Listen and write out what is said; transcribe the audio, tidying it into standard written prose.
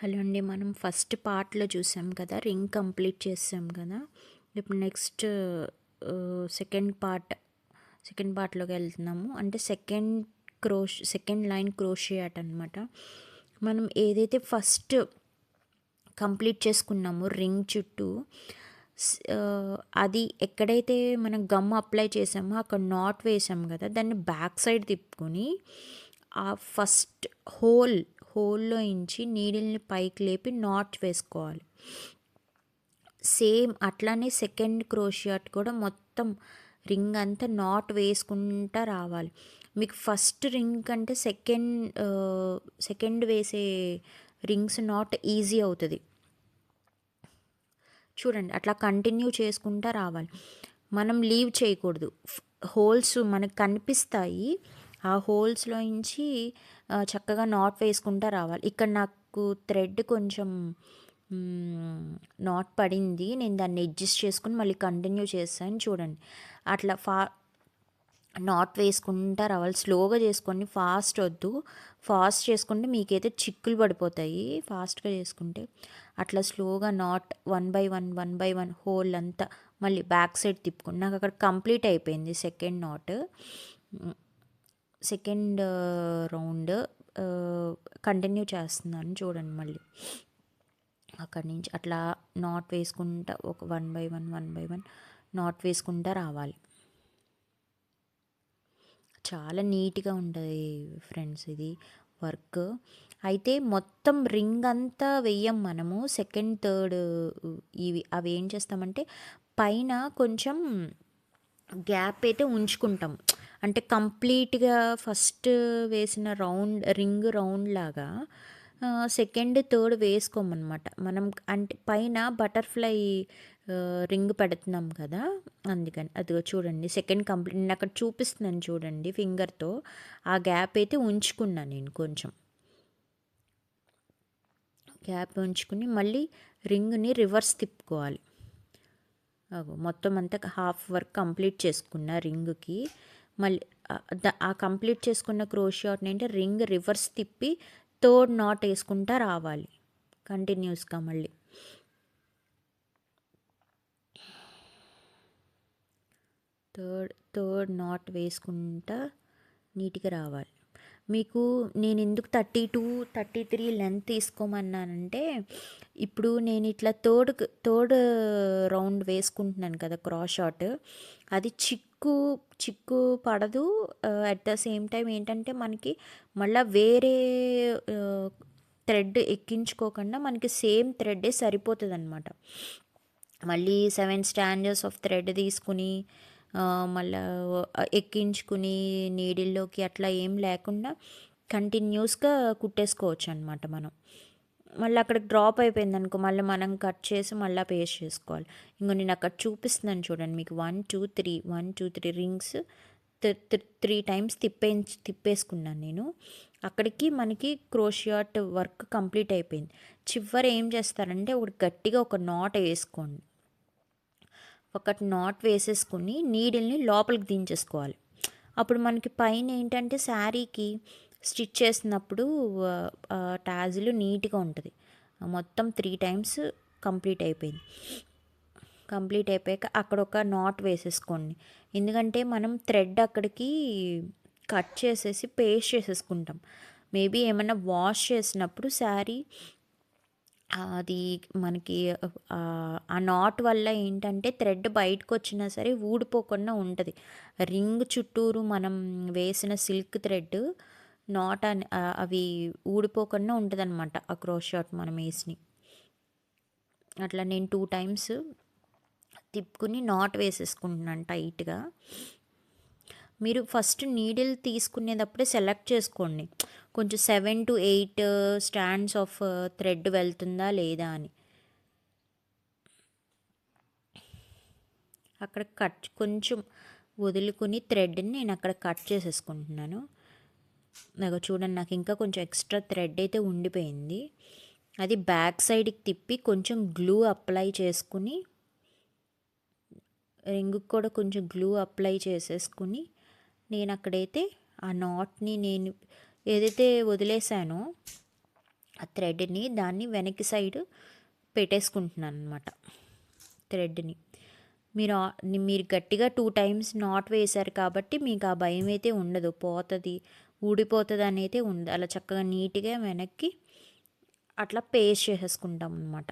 Hello అండి. మనం first పార్ట్‌లో చూసాం కదా! రింగ్ కంప్లీట్ చేసాం కదా! ఇప్పుడు నెక్స్ట్ సెకండ్ పార్ట్‌లోకి వెళ్తున్నాము. అంటే సెకండ్ లైన్ క్రోషియాట్ అనమాట. మనం ఏదైతే ఫస్ట్ కంప్లీట్ చేసుకున్నామో రింగ్ చుట్టూ అది ఎక్కడైతే మనం గమ్ అప్లై చేసామో అక్కడ నాట్ వేసాం కదా! దాన్ని బ్యాక్ సైడ్ తిప్పుకొని ఆ ఫస్ట్ హోల్లో ఇంచి నీడిల్ని పైకి లేపి నాట్ వేసుకోవాలి. సేమ్ అట్లానే సెకండ్ క్రోషియాట్ కూడా మొత్తం రింగ్ అంతా నాట్ వేసుకుంటా రావాలి. మీకు ఫస్ట్ రింగ్ కంటే సెకండ్ వేసే రింగ్స్ నాట్ ఈజీ అవుతుంది. చూడండి అట్లా కంటిన్యూ చేసుకుంటా రావాలి. మనం లీవ్ చేయకూడదు. హోల్స్ మనకు కనిపిస్తాయి. ఆ హోల్స్లో నుంచి చక్కగా నాట్ వేసుకుంటా రావాలి. ఇక్కడ నాకు థ్రెడ్ కొంచెం నాట్ పడింది. నేను దాన్ని అడ్జస్ట్ చేసుకుని మళ్ళీ కంటిన్యూ చేస్తాను. చూడండి అట్లా నాట్ వేసుకుంటా రావాలి. స్లోగా చేసుకోండి, ఫాస్ట్ వద్దు. ఫాస్ట్ చేసుకుంటే మీకైతే చిక్కులు పడిపోతాయి ఫాస్ట్గా చేసుకుంటే. అట్లా స్లోగా not one by one whole అంతా మళ్ళీ బ్యాక్ సైడ్ తిప్పుకోండి. నాకు అక్కడ కంప్లీట్ అయిపోయింది సెకండ్ రౌండ్. కంటిన్యూ చేస్తున్నాను చూడండి. మళ్ళీ అక్కడి నుంచి అట్లా నాట్ వేసుకుంటా ఒక వన్ బై వన్ నాట్ వేసుకుంటా రావాలి. చాలా నీట్గా ఉంటుంది ఫ్రెండ్స్ ఇది వర్క్. అయితే మొత్తం రింగ్ అంతా వెయ్యం మనము. సెకండ్ థర్డ్ అవి ఏం చేస్తామంటే పైన కొంచెం గ్యాప్ అయితే ఉంచుకుంటాం. అంటే కంప్లీట్గా ఫస్ట్ వేసిన రింగ్ రౌండ్ లాగా సెకండ్ థర్డ్ వేసుకోమన్నమాట. మనం అంటే పైన బటర్ఫ్లై రింగ్ పెడుతున్నాం కదా, అందుకని. అదిగో చూడండి సెకండ్ కంప్లీట్ నేను అక్కడ చూపిస్తున్నాను చూడండి ఫింగర్తో. ఆ గ్యాప్ అయితే ఉంచుకున్నాను నేను కొంచెం గ్యాప్ ఉంచుకుని మళ్ళీ రింగ్ని రివర్స్ తిప్పుకోవాలి. మొత్తం అంతా హాఫ్ వర్క్ కంప్లీట్ చేసుకున్న రింగ్కి. మళ్ళీ ఆ కంప్లీట్ చేసుకున్న క్రోషియాట్ని అంటే రింగ్ రివర్స్ తిప్పి థర్డ్ నాట్ వేసుకుంటా రావాలి కంటిన్యూస్గా. మళ్ళీ థర్డ్ నాట్ వేసుకుంటా నీట్గా రావాలి. మీకు నేను ఎందుకు 32-33 లెంత్ తీసుకోమన్నానంటే, ఇప్పుడు నేను ఇట్లా థర్డ్ రౌండ్ వేసుకుంటున్నాను కదా క్రాస్ షాట్, అది చిక్కు పడదు. అట్ ద సేమ్ టైం ఏంటంటే మనకి మళ్ళీ వేరే థ్రెడ్ ఎక్కించుకోకుండా మనకి సేమ్ థ్రెడ్డే సరిపోతుంది అనమాట. మళ్ళీ 7 స్టాండర్స్ ఆఫ్ థ్రెడ్ తీసుకుని మళ్ళీ ఎక్కించుకుని నీడిల్లోకి అట్లా ఏం లేకుండా కంటిన్యూస్గా కుట్టేసుకోవచ్చు అనమాట మనం. మళ్ళీ అక్కడ డ్రాప్ అయిపోయింది అనుకో, మళ్ళీ మనం కట్ చేసి మళ్ళీ పేస్ట్ చేసుకోవాలి. ఇంకో నేను అక్కడ చూపిస్తున్నాను చూడండి మీకు 1 2 3 రింగ్స్ 3 టైమ్స్ తిప్పేసుకున్నాను నేను. అక్కడికి మనకి క్రోషియాట్ వర్క్ కంప్లీట్ అయిపోయింది. చివరి ఏం చేస్తారంటే గట్టిగా ఒక నాట్ వేసుకోండి. ఒకటి నాట్ వేసేసుకుని నీడిల్ని లోపలికి దించేసుకోవాలి. అప్పుడు మనకి పైన ఏంటంటే శారీకి స్టిచ్ చేసినప్పుడు టాజిల్ నీట్గా ఉంటుంది. మొత్తం 3 టైమ్స్ కంప్లీట్ అయిపోయింది. కంప్లీట్ అయిపోయాక అక్కడ ఒక నాట్ వేసేసుకోండి. ఎందుకంటే మనం థ్రెడ్ అక్కడికి కట్ చేసేసి పేస్ట్ చేసేసుకుంటాం. మేబీ ఏమైనా వాష్ చేసినప్పుడు శారీ అది మనకి ఆ నాట్ వల్ల ఏంటంటే థ్రెడ్ బయటకు వచ్చినా సరే ఊడిపోకుండా ఉంటుంది. రింగ్ చుట్టూరు మనం వేసిన సిల్క్ థ్రెడ్ నాట్ అవి ఊడిపోకుండా ఉంటుంది అనమాట ఆ క్రోషాట్ మనం వేసి. అట్లా నేను 2 టైమ్స్ తిప్పుకుని నాట్ వేసేసుకుంటున్నాను టైట్గా. మీరు ఫస్ట్ నీడిల్ తీసుకునేటప్పుడే సెలెక్ట్ చేసుకోండి, కొంచెం 7 to 8 స్టాండ్స్ ఆఫ్ థ్రెడ్ వెళ్తుందా లేదా అని. అక్కడ కొంచెం వదులుకుని థ్రెడ్ని నేను అక్కడ కట్ చేసేసుకుంటున్నాను. నాకు చూడండి, నాకు ఇంకా కొంచెం ఎక్స్ట్రా థ్రెడ్ అయితే ఉండిపోయింది. అది బ్యాక్ సైడ్కి తిప్పి కొంచెం గ్లూ అప్లై చేసుకుని, రింగ్కి కూడా కొంచెం గ్లూ అప్లై చేసేసుకుని నేను అక్కడైతే ఆ నాట్ని నేను ఏదైతే వదిలేసానో ఆ థ్రెడ్ని దాన్ని వెనక్కి సైడ్ పెట్టేసుకుంటున్నాను అనమాట థ్రెడ్ని. మీరు గట్టిగా 2 టైమ్స్ నాట్ వేశారు కాబట్టి మీకు ఆ భయం అయితే ఉండదు, పోతుంది ఊడిపోతుంది అనేది ఉండదు. అలా చక్కగా నీట్గా వెనక్కి అట్లా పేస్ట్ చేసేసుకుంటాం అనమాట.